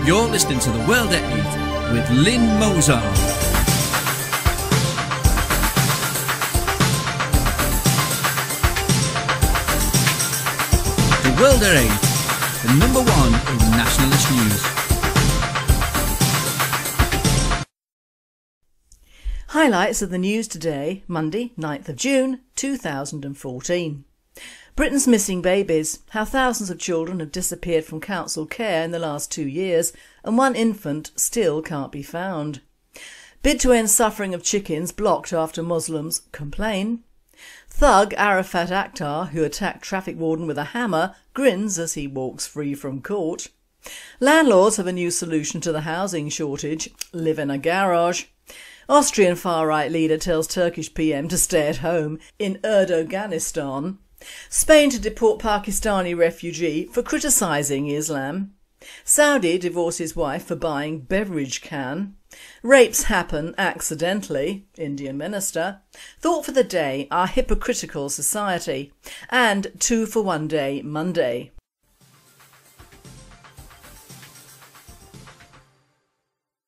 You're listening to The World at 8 with Lynn Mozart. The World at 8, the number one in nationalist news. Highlights of the news today, Monday, 9th of June 2014. Britain's missing babies, how thousands of children have disappeared from council care in the last 2 years and one infant still can't be found. Bid to end suffering of chickens blocked after Muslims complain. Thug Arafat Akhtar, who attacked traffic warden with a hammer, grins as he walks free from court. Landlords have a new solution to the housing shortage: live in a garage. Austrian far-right leader tells Turkish PM to stay at home in Erdoganistan. Spain to deport Pakistani refugee for criticising Islam. Saudi divorces wife for buying beverage can. Rapes happen accidentally, Indian minister. Thought for the day, our hypocritical society. And 2 for 1 day Monday.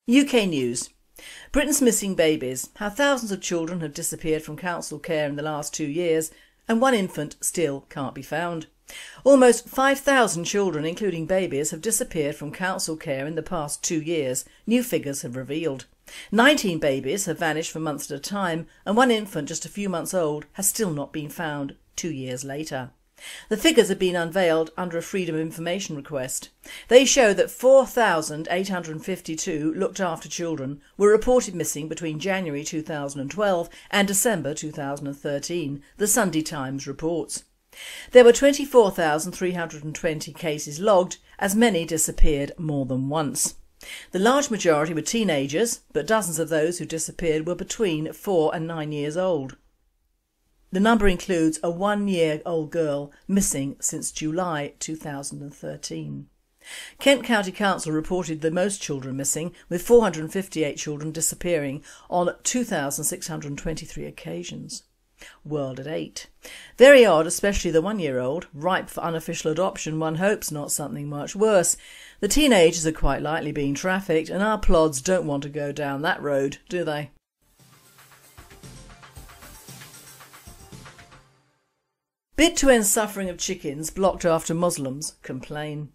UK news. Britain's missing babies, how thousands of children have disappeared from council care in the last 2 years and one infant still can't be found. Almost 5,000 children, including babies, have disappeared from council care in the past 2 years, new figures have revealed. 19 babies have vanished for months at a time and one infant just a few months old has still not been found 2 years later. The figures have been unveiled under a Freedom of Information request. They show that 4,852 looked after children were reported missing between January 2012 and December 2013, the Sunday Times reports. There were 24,320 cases logged, as many disappeared more than once. The large majority were teenagers, but dozens of those who disappeared were between 4 and 9 years old. The number includes a 1-year-old girl missing since July 2013. Kent County Council reported the most children missing, with 458 children disappearing on 2,623 occasions. World at 8. Very odd, especially the 1-year-old, ripe for unofficial adoption. One hopes not something much worse. The teenagers are quite likely being trafficked and our plods don't want to go down that road, do they? Bid to end suffering of chickens blocked after Muslims complain.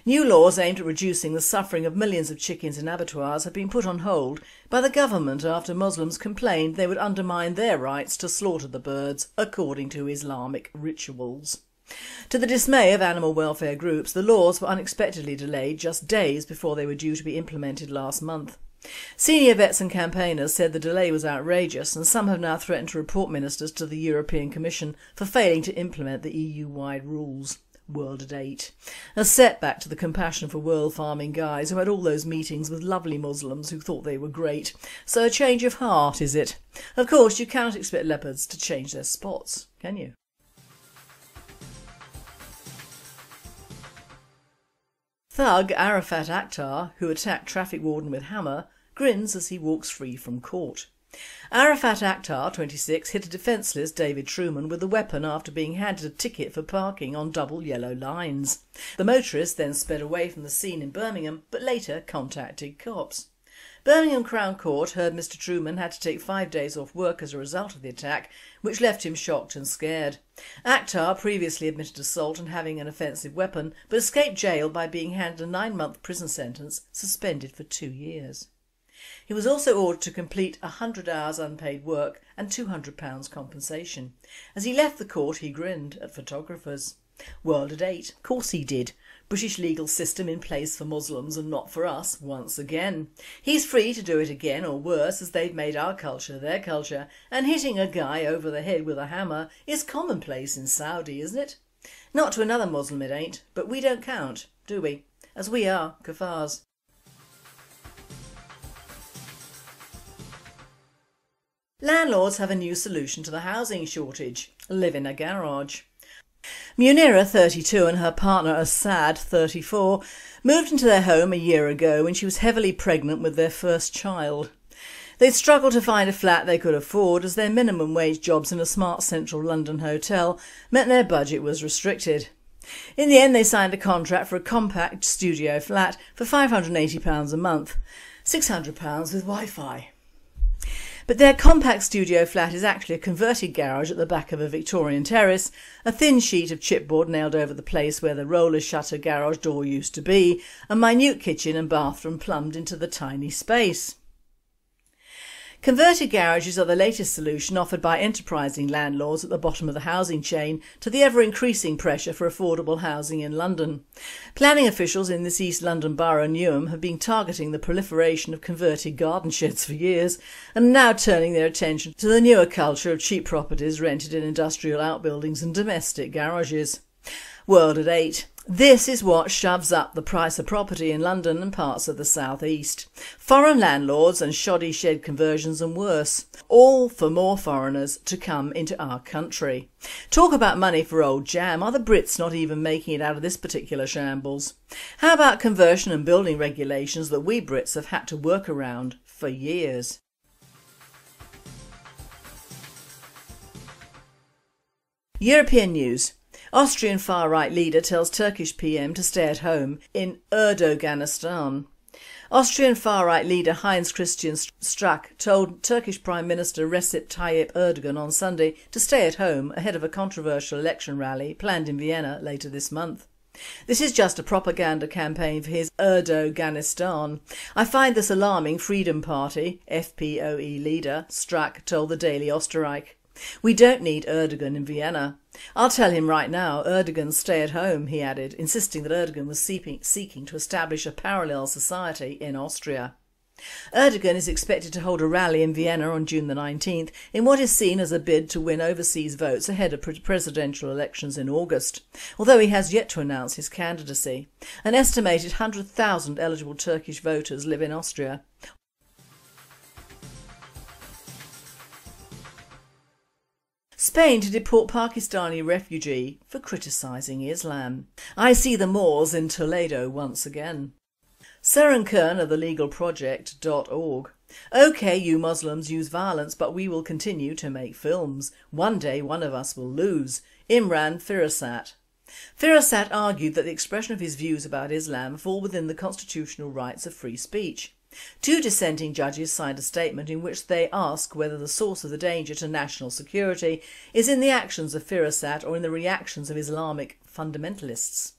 New laws aimed at reducing the suffering of millions of chickens in abattoirs have been put on hold by the government after Muslims complained they would undermine their rights to slaughter the birds according to Islamic rituals. To the dismay of animal welfare groups, the laws were unexpectedly delayed just days before they were due to be implemented last month. Senior vets and campaigners said the delay was outrageous, and some have now threatened to report ministers to the European Commission for failing to implement the EU-wide rules. World at 8. A setback to the compassion for world farming guys who had all those meetings with lovely Muslims who thought they were great. So a change of heart, is it? Of course, you cannot expect leopards to change their spots, can you? Thug Arafat Akhtar, who attacked traffic warden with hammer, grins as he walks free from court. Arafat Akhtar, 26, hit a defenceless David Truman with a weapon after being handed a ticket for parking on double yellow lines. The motorist then sped away from the scene in Birmingham but later contacted cops. Birmingham Crown Court heard Mr Truman had to take 5 days off work as a result of the attack, which left him shocked and scared. Akhtar previously admitted assault and having an offensive weapon, but escaped jail by being handed a 9-month prison sentence, suspended for 2 years. He was also ordered to complete 100 hours unpaid work and £200 compensation. As he left the court, he grinned at photographers. World at 8. Of course he did. British legal system in place for Muslims and not for us, once again. He's free to do it again, or worse, as they've made our culture their culture, and hitting a guy over the head with a hammer is commonplace in Saudi, isn't it? Not to another Muslim it ain't, but we don't count, do we? As we are kafars. Landlords have a new solution to the housing shortage: live in a garage. Munira, 32, and her partner Assad, 34, moved into their home a year ago when she was heavily pregnant with their first child. They'd struggled to find a flat they could afford, as their minimum wage jobs in a smart central London hotel meant their budget was restricted. In the end they signed a contract for a compact studio flat for £580 a month, £600 with Wi-Fi. But their compact studio flat is actually a converted garage at the back of a Victorian terrace, a thin sheet of chipboard nailed over the place where the roller shutter garage door used to be, a minute kitchen and bathroom plumbed into the tiny space. Converted garages are the latest solution offered by enterprising landlords at the bottom of the housing chain to the ever-increasing pressure for affordable housing in London. Planning officials in this East London borough, Newham, have been targeting the proliferation of converted garden sheds for years and are now turning their attention to the newer culture of cheap properties rented in industrial outbuildings and domestic garages. World at 8. This is what shoves up the price of property in London and parts of the South East. Foreign landlords and shoddy shed conversions and worse, all for more foreigners to come into our country. Talk about money for old jam. Are the Brits not even making it out of this particular shambles? How about conversion and building regulations that we Brits have had to work around for years? European news. Austrian far-right leader tells Turkish PM to stay at home in Erdoganistan. Austrian far-right leader Heinz Christian Strache told Turkish Prime Minister Recep Tayyip Erdogan on Sunday to stay at home ahead of a controversial election rally planned in Vienna later this month. This is just a propaganda campaign for his Erdoganistan. I find this alarming, Freedom Party FPOE leader Strache told the Daily Österreich. We don't need Erdogan in Vienna. I'll tell him right now, Erdogan stay at home, he added, insisting that Erdogan was seeking to establish a parallel society in Austria. Erdogan is expected to hold a rally in Vienna on June the 19th in what is seen as a bid to win overseas votes ahead of presidential elections in August, although he has yet to announce his candidacy. An estimated 100,000 eligible Turkish voters live in Austria. Spain to deport Pakistani refugee for criticising Islam. I see the Moors in Toledo once again. Seren Kern of the legalproject.org. OK, you Muslims use violence, but we will continue to make films. One day one of us will lose. Imran Firasat. Firasat argued that the expression of his views about Islam fall within the constitutional rights of free speech. Two dissenting judges signed a statement in which they ask whether the source of the danger to national security is in the actions of Firasat or in the reactions of Islamic fundamentalists.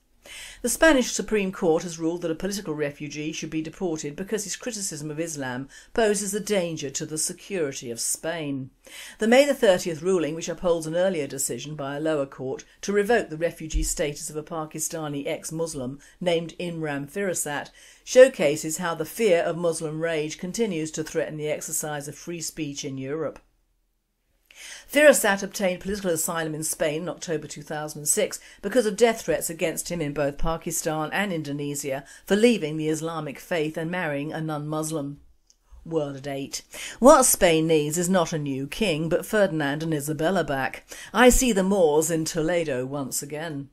The Spanish Supreme Court has ruled that a political refugee should be deported because his criticism of Islam poses a danger to the security of Spain. The May the 30th ruling, which upholds an earlier decision by a lower court to revoke the refugee status of a Pakistani ex-Muslim named Imran Firasat, showcases how the fear of Muslim rage continues to threaten the exercise of free speech in Europe. Firasat obtained political asylum in Spain in October 2006 because of death threats against him in both Pakistan and Indonesia for leaving the Islamic faith and marrying a non-Muslim. World at 8. What Spain needs is not a new king, but Ferdinand and Isabella back. I see the Moors in Toledo once again.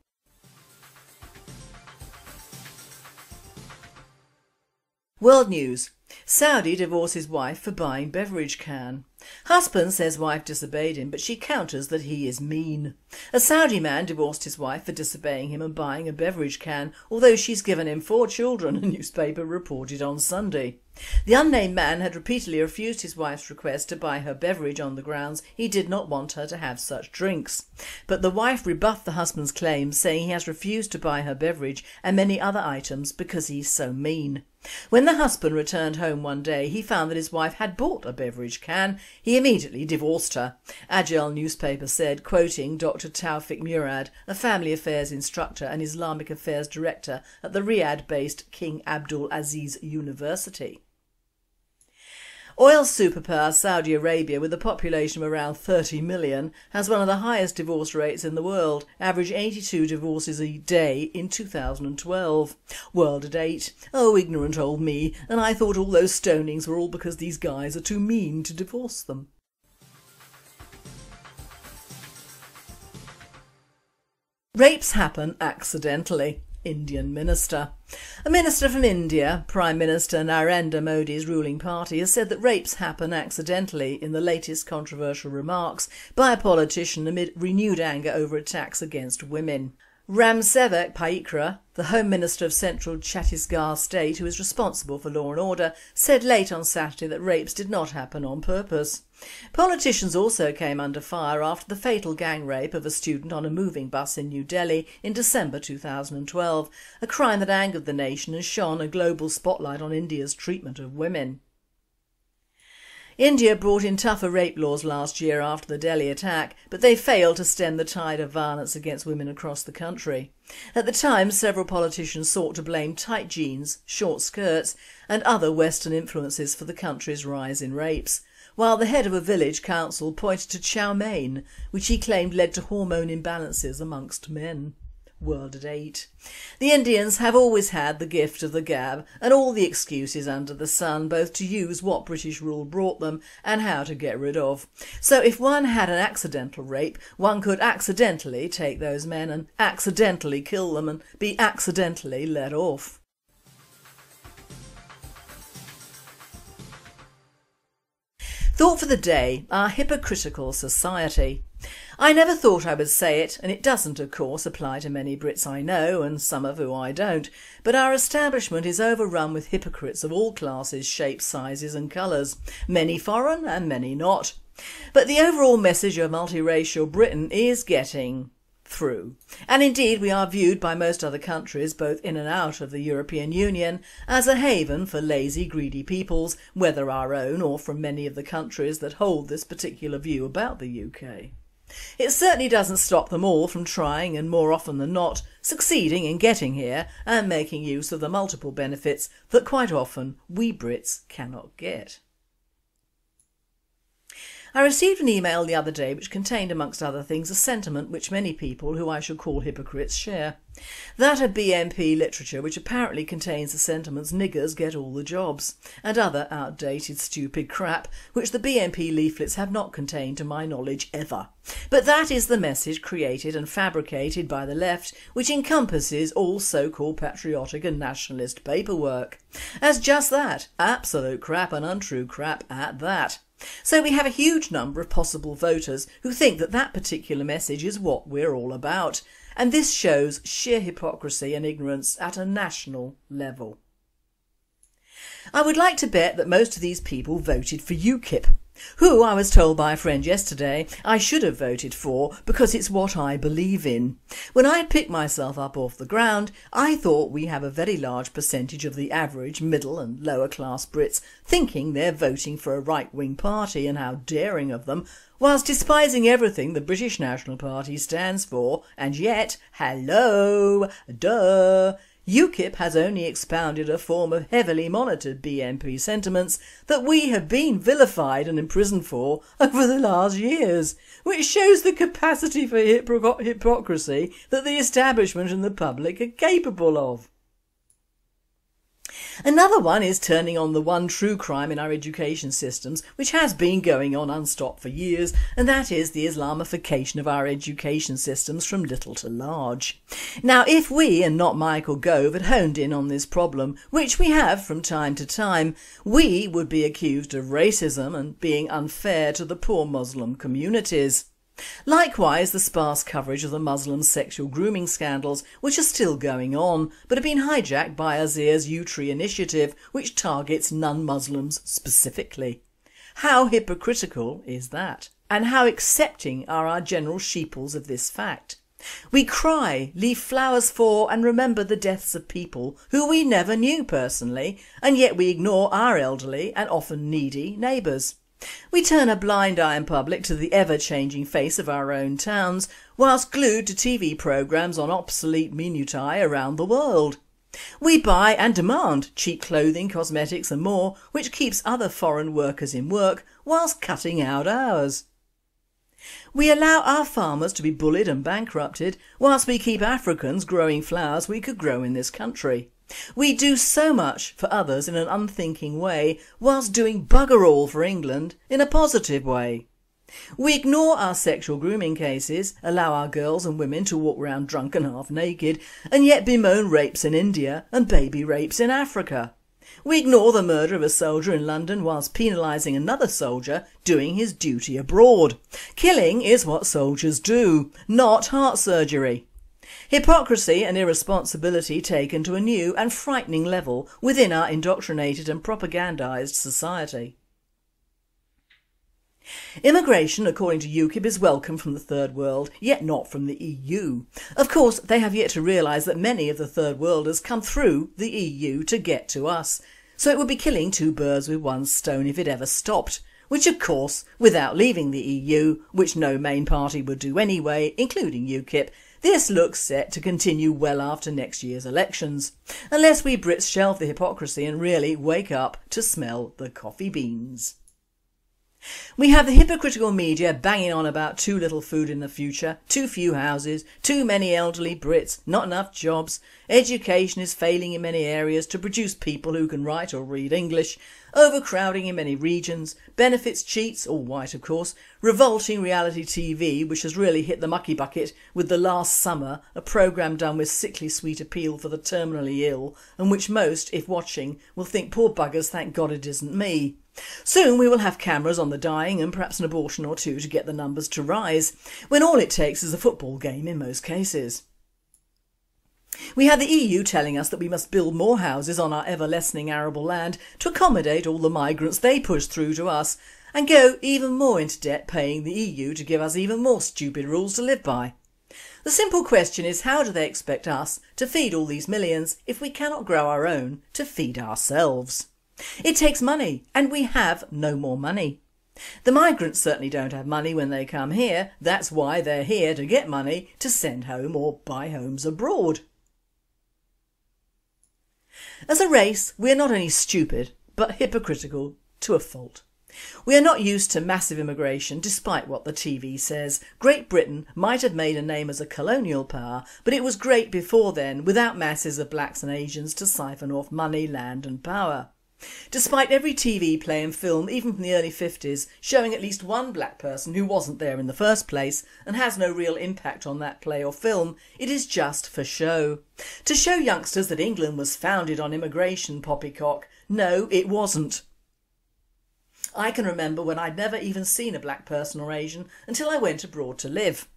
World news. Saudi divorces wife for buying beverage can. Husband says wife disobeyed him, but she counters that he is mean. A Saudi man divorced his wife for disobeying him and buying a beverage can, although she's given him 4 children, a newspaper reported on Sunday. The unnamed man had repeatedly refused his wife's request to buy her beverage on the grounds he did not want her to have such drinks. But the wife rebuffed the husband's claims, saying he has refused to buy her beverage and many other items because he's so mean. When the husband returned home one day, he found that his wife had bought a beverage can. He immediately divorced her. Agile newspaper said, quoting Dr. Taufik Murad, a family affairs instructor and Islamic affairs director at the Riyadh-based King Abdul Aziz University. Oil superpower Saudi Arabia, with a population of around 30 million, has one of the highest divorce rates in the world, averaged 82 divorces a day in 2012. World at 8. Oh, ignorant old me, and I thought all those stonings were all because these guys are too mean to divorce them. Rapes happen accidentally. Indian minister. A minister from India, Prime Minister Narendra Modi's ruling party, has said that rapes happen accidentally in the latest controversial remarks by a politician amid renewed anger over attacks against women. Ramsevak Paikra, the Home Minister of Central Chhattisgarh state who is responsible for law and order, said late on Saturday that rapes did not happen on purpose. Politicians also came under fire after the fatal gang rape of a student on a moving bus in New Delhi in December 2012, a crime that angered the nation and shone a global spotlight on India's treatment of women. India brought in tougher rape laws last year after the Delhi attack, but they failed to stem the tide of violence against women across the country. At the time, several politicians sought to blame tight jeans, short skirts and other Western influences for the country's rise in rapes, while the head of a village council pointed to chow mein, which he claimed led to hormone imbalances amongst men. World at 8. The Indians have always had the gift of the gab and all the excuses under the sun, both to use what British rule brought them and how to get rid of. So if one had an accidental rape, one could accidentally take those men and accidentally kill them and be accidentally let off. Thought for the day, our hypocritical society. I never thought I would say it, and it doesn't of course apply to many Brits I know and some of who I don't, but our establishment is overrun with hypocrites of all classes, shapes, sizes and colours, many foreign and many not. But the overall message of multiracial Britain is getting through, and indeed we are viewed by most other countries, both in and out of the European Union, as a haven for lazy, greedy peoples, whether our own or from many of the countries that hold this particular view about the UK. It certainly doesn't stop them all from trying and, more often than not, succeeding in getting here and making use of the multiple benefits that quite often we Brits cannot get. I received an email the other day which contained, amongst other things, a sentiment which many people, who I shall call hypocrites, share. That of BNP literature which apparently contains the sentiments "niggers get all the jobs" and other outdated stupid crap which the BNP leaflets have not contained to my knowledge ever. But that is the message created and fabricated by the left, which encompasses all so-called patriotic and nationalist paperwork. As just that, absolute crap and untrue crap at that. So we have a huge number of possible voters who think that that particular message is what we're all about, and this shows sheer hypocrisy and ignorance at a national level. I would like to bet that most of these people voted for UKIP, who I was told by a friend yesterday I should have voted for because it's what I believe in. When I had picked myself up off the ground, I thought we have a very large percentage of the average middle and lower class Brits thinking they're voting for a right-wing party, and how daring of them, whilst despising everything the British National Party stands for, and yet, hello, duh, UKIP has only expounded a form of heavily monitored BNP sentiments that we have been vilified and imprisoned for over the last years, which shows the capacity for hypocrisy that the establishment and the public are capable of. Another one is turning on the one true crime in our education systems, which has been going on unstopped for years, and that is the Islamification of our education systems from little to large. Now, if we, and not Michael Gove, had honed in on this problem, which we have from time to time, we would be accused of racism and being unfair to the poor Muslim communities. Likewise, the sparse coverage of the Muslim sexual grooming scandals, which are still going on, but have been hijacked by Azir's U-Tree initiative, which targets non-Muslims specifically. How hypocritical is that? And how accepting are our general sheeples of this fact? We cry, leave flowers for and remember the deaths of people who we never knew personally, and yet we ignore our elderly and often needy neighbours. We turn a blind eye in public to the ever-changing face of our own towns, whilst glued to TV programmes on obsolete minutiae around the world. We buy and demand cheap clothing, cosmetics and more, which keeps other foreign workers in work whilst cutting out ours. We allow our farmers to be bullied and bankrupted, whilst we keep Africans growing flowers we could grow in this country. We do so much for others in an unthinking way, whilst doing bugger all for England in a positive way. We ignore our sexual grooming cases, allow our girls and women to walk around drunk and half naked, and yet bemoan rapes in India and baby rapes in Africa. We ignore the murder of a soldier in London whilst penalising another soldier doing his duty abroad. Killing is what soldiers do, not heart surgery. Hypocrisy and irresponsibility taken to a new and frightening level within our indoctrinated and propagandised society. Immigration, according to UKIP, is welcome from the Third World, yet not from the EU. Of course, they have yet to realise that many of the Third Worlders come through the EU to get to us, so it would be killing two birds with one stone if it ever stopped. Which of course, without leaving the EU, which no main party would do anyway, including UKIP, this looks set to continue well after next year's elections, unless we Brits shelve the hypocrisy and really wake up to smell the coffee beans. We have the hypocritical media banging on about too little food in the future, too few houses, too many elderly Brits, not enough jobs, education is failing in many areas to produce people who can write or read English, overcrowding in many regions, benefits cheats, all white of course, revolting reality TV which has really hit the mucky bucket with The Last Summer, a programme done with sickly sweet appeal for the terminally ill and which most, if watching, will think poor buggers thank God it isn't me. Soon we will have cameras on the dying and perhaps an abortion or two to get the numbers to rise, when all it takes is a football game in most cases. We have the EU telling us that we must build more houses on our ever-lessening arable land to accommodate all the migrants they push through to us and go even more into debt paying the EU to give us even more stupid rules to live by. The simple question is, how do they expect us to feed all these millions if we cannot grow our own to feed ourselves? It takes money and we have no more money. The migrants certainly don't have money when they come here, that's why they're here to get money to send home or buy homes abroad. As a race, we are not only stupid but hypocritical to a fault. We are not used to massive immigration despite what the TV says. Great Britain might have made a name as a colonial power, but it was great before then without masses of blacks and Asians to siphon off money, land and power. Despite every TV play and film, even from the early 50s, showing at least one black person who wasn't there in the first place and has no real impact on that play or film, it is just for show. To show youngsters that England was founded on immigration, poppycock. No, it wasn't. I can remember when I'd never even seen a black person or Asian until I went abroad to live.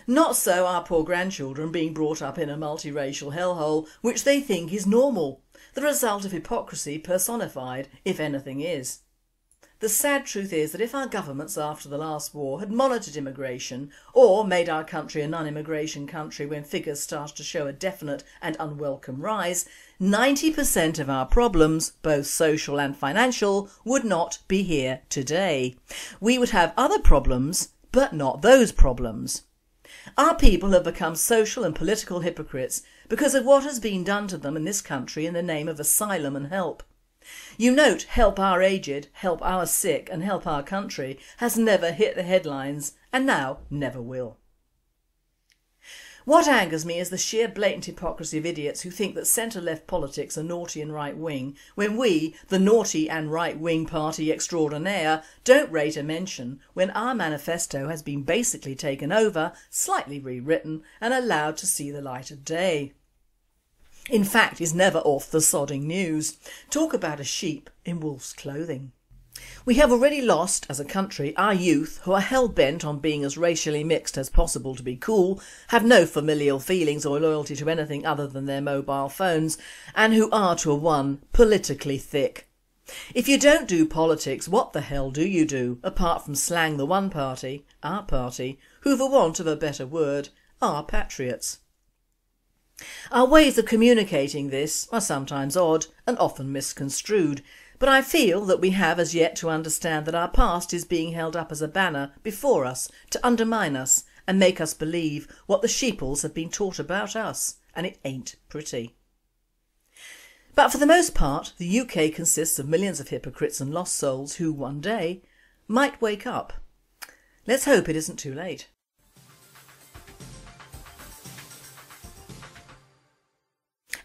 Not so our poor grandchildren being brought up in a multiracial hellhole which they think is normal. The result of hypocrisy personified, if anything is. The sad truth is that if our governments after the last war had monitored immigration or made our country a non-immigration country when figures started to show a definite and unwelcome rise, 90% of our problems, both social and financial, would not be here today. We would have other problems, but not those problems. Our people have become social and political hypocrites because of what has been done to them in this country in the name of asylum and help. You note help our aged, help our sick and help our country has never hit the headlines and now never will. What angers me is the sheer blatant hypocrisy of idiots who think that centre-left politics are naughty and right-wing when we, the naughty and right-wing party extraordinaire, don't rate a mention when our manifesto has been basically taken over, slightly rewritten and allowed to see the light of day. In fact, is never off the sodding news. Talk about a sheep in wolf's clothing. We have already lost, as a country, our youth who are hell-bent on being as racially mixed as possible to be cool, have no familial feelings or loyalty to anything other than their mobile phones, and who are to a one politically thick. If you don't do politics, what the hell do you do, apart from slang the one party, our party, who for want of a better word, are patriots? Our ways of communicating this are sometimes odd and often misconstrued, but I feel that we have as yet to understand that our past is being held up as a banner before us to undermine us and make us believe what the sheeples have been taught about us, and it ain't pretty. But for the most part, the UK consists of millions of hypocrites and lost souls who one day might wake up. Let's hope it isn't too late.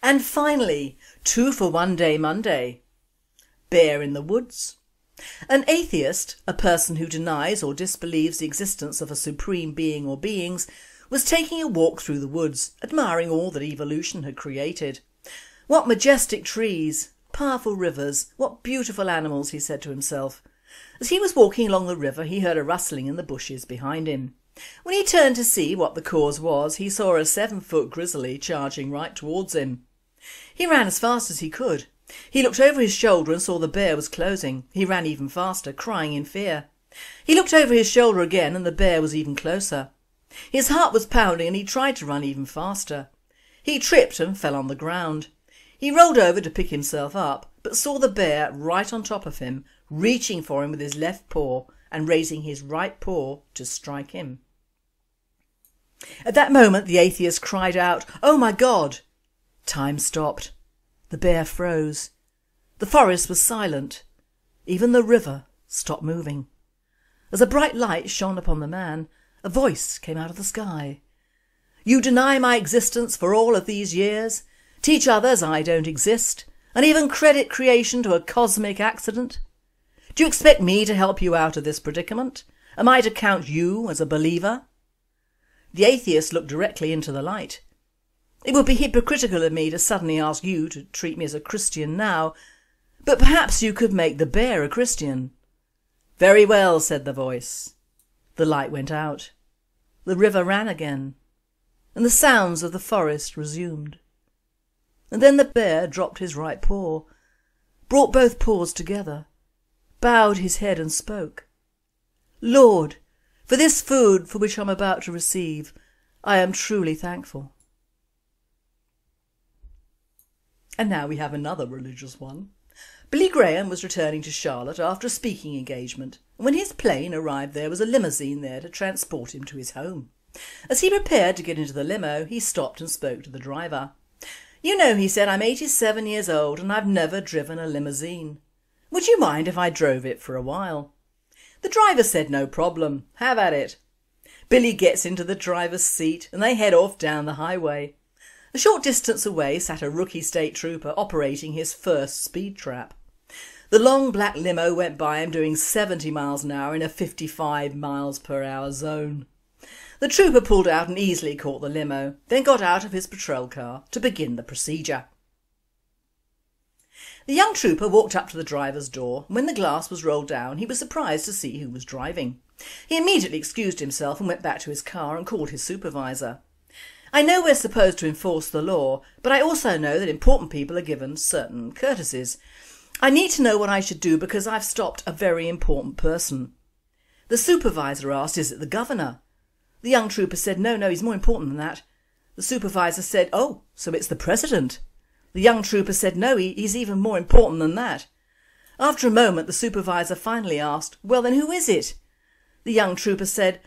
And finally, 2 for 1 day Monday. Bear in the woods. An atheist, a person who denies or disbelieves the existence of a supreme being or beings, was taking a walk through the woods, admiring all that evolution had created. What majestic trees, powerful rivers, what beautiful animals, he said to himself. As he was walking along the river, he heard a rustling in the bushes behind him. When he turned to see what the cause was, he saw a 7-foot grizzly charging right towards him. He ran as fast as he could. He looked over his shoulder and saw the bear was closing. He ran even faster, crying in fear. He looked over his shoulder again and the bear was even closer. His heart was pounding and he tried to run even faster. He tripped and fell on the ground. He rolled over to pick himself up, but saw the bear right on top of him, reaching for him with his left paw and raising his right paw to strike him. At that moment the atheist cried out, "Oh my God!" Time stopped. The bear froze. The forest was silent. Even the river stopped moving. As a bright light shone upon the man, a voice came out of the sky. "You deny my existence for all of these years, teach others I don't exist, and even credit creation to a cosmic accident? Do you expect me to help you out of this predicament? Am I to count you as a believer?" The atheist looked directly into the light. "It would be hypocritical of me to suddenly ask you to treat me as a Christian now, but perhaps you could make the bear a Christian." "Very well," said the voice. The light went out. The river ran again, and the sounds of the forest resumed. And then the bear dropped his right paw, brought both paws together, bowed his head and spoke. "Lord, for this food for which I'm about to receive, I am truly thankful." And now we have another religious one. Billy Graham was returning to Charlotte after a speaking engagement, and when his plane arrived there was a limousine there to transport him to his home. As he prepared to get into the limo, he stopped and spoke to the driver. "You know," he said, "I'm 87 years old and I've never driven a limousine. Would you mind if I drove it for a while?" The driver said no problem, have at it. Billy gets into the driver's seat and they head off down the highway. A short distance away sat a rookie state trooper operating his first speed trap. The long black limo went by him doing 70 miles an hour in a 55 miles per hour zone. The trooper pulled out and easily caught the limo, then got out of his patrol car to begin the procedure. The young trooper walked up to the driver's door, and when the glass was rolled down he was surprised to see who was driving. He immediately excused himself and went back to his car and called his supervisor. "I know we're supposed to enforce the law, but I also know that important people are given certain courtesies. I need to know what I should do because I've stopped a very important person." The supervisor asked, "Is it the governor?" The young trooper said, No, he's more important than that." The supervisor said, "Oh, so it's the president." The young trooper said, "No, he's even more important than that." After a moment the supervisor finally asked, "Well then who is it?" The young trooper said,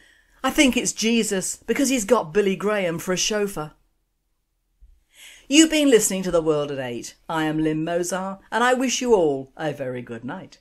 "I think it's Jesus, because he's got Billy Graham for a chauffeur." You've been listening to The World at 8. I am Lynn Mozart and I wish you all a very good night.